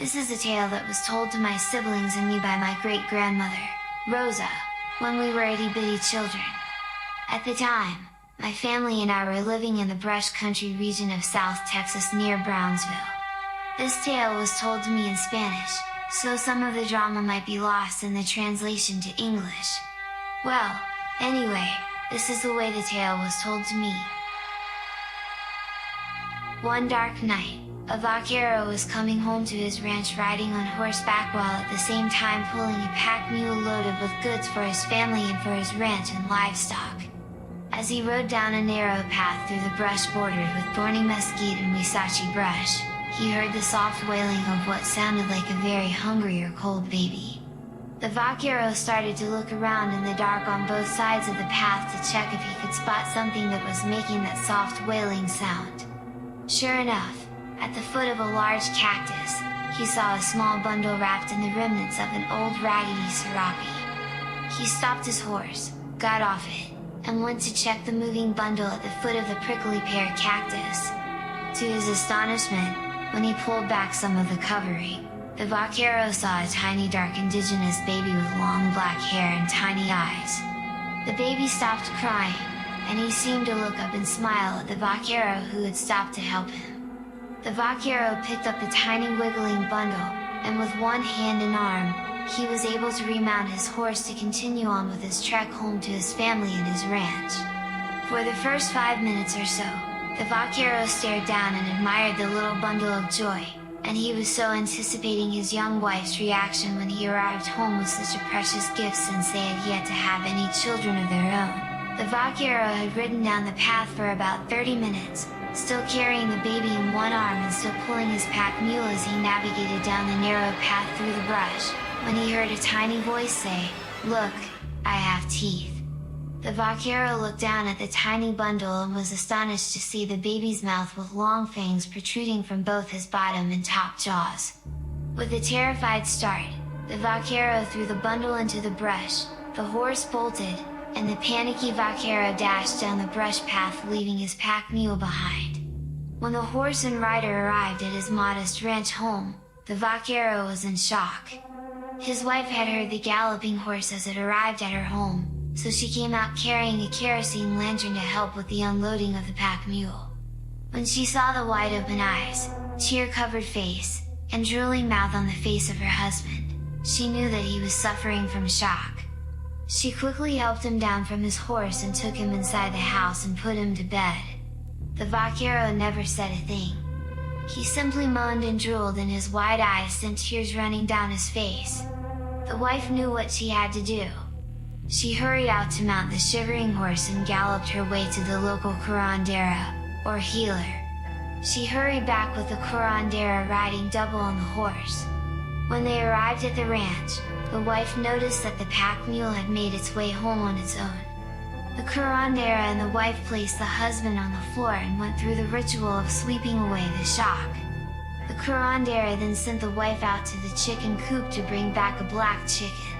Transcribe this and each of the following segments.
This is a tale that was told to my siblings and me by my great-grandmother, Rosa, when we were itty-bitty children. At the time, my family and I were living in the brush country region of South Texas near Brownsville. This tale was told to me in Spanish, so some of the drama might be lost in the translation to English. Well, anyway, this is the way the tale was told to me. One dark night, a vaquero was coming home to his ranch riding on horseback while at the same time pulling a pack mule loaded with goods for his family and for his ranch and livestock. As he rode down a narrow path through the brush bordered with thorny mesquite and huisache brush, he heard the soft wailing of what sounded like a very hungry or cold baby. The vaquero started to look around in the dark on both sides of the path to check if he could spot something that was making that soft wailing sound. Sure enough, at the foot of a large cactus, he saw a small bundle wrapped in the remnants of an old raggedy serape. He stopped his horse, got off it, and went to check the moving bundle at the foot of the prickly pear cactus. To his astonishment, when he pulled back some of the covering, the vaquero saw a tiny dark indigenous baby with long black hair and tiny eyes. The baby stopped crying, and he seemed to look up and smile at the vaquero who had stopped to help him. The vaquero picked up the tiny wiggling bundle, and with one hand and arm, he was able to remount his horse to continue on with his trek home to his family and his ranch. For the first 5 minutes or so, the vaquero stared down and admired the little bundle of joy, and he was so anticipating his young wife's reaction when he arrived home with such a precious gift since they had yet to have any children of their own. The vaquero had ridden down the path for about 30 minutes, still carrying the baby in one arm and still pulling his pack mule as he navigated down the narrow path through the brush, when he heard a tiny voice say, "Look, I have teeth." The vaquero looked down at the tiny bundle and was astonished to see the baby's mouth with long fangs protruding from both his bottom and top jaws. With a terrified start, the vaquero threw the bundle into the brush, the horse bolted, and the panicky vaquero dashed down the brush path leaving his pack mule behind. When the horse and rider arrived at his modest ranch home, the vaquero was in shock. His wife had heard the galloping horse as it arrived at her home, so she came out carrying a kerosene lantern to help with the unloading of the pack mule. When she saw the wide-open eyes, tear-covered face, and drooling mouth on the face of her husband, she knew that he was suffering from shock. She quickly helped him down from his horse and took him inside the house and put him to bed. The vaquero never said a thing. He simply moaned and drooled and his wide eyes sent tears running down his face. The wife knew what she had to do. She hurried out to mount the shivering horse and galloped her way to the local curandera, or healer. She hurried back with the curandera riding double on the horse. When they arrived at the ranch, the wife noticed that the pack mule had made its way home on its own. The curandera and the wife placed the husband on the floor and went through the ritual of sweeping away the shock. The curandera then sent the wife out to the chicken coop to bring back a black chicken.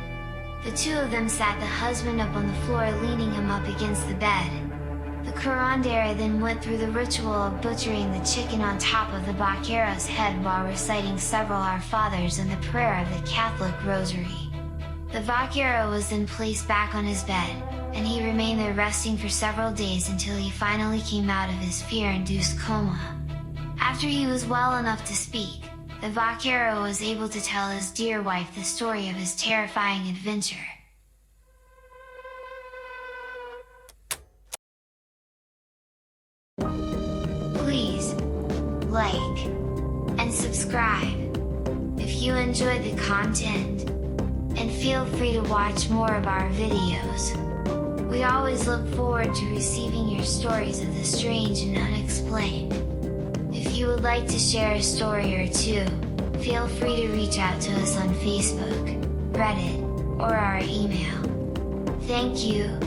The two of them sat the husband up on the floor leaning him up against the bed. The curandera then went through the ritual of butchering the chicken on top of the vaquero's head while reciting several Our Fathers and the prayer of the Catholic Rosary. The vaquero was then placed back on his bed, and he remained there resting for several days until he finally came out of his fear-induced coma. After he was well enough to speak, the vaquero was able to tell his dear wife the story of his terrifying adventure. Please like and subscribe if you enjoyed the content, and feel free to watch more of our videos. We always look forward to receiving your stories of the strange and unexplained. If you would like to share a story or two, feel free to reach out to us on Facebook, Reddit, or our email. Thank you.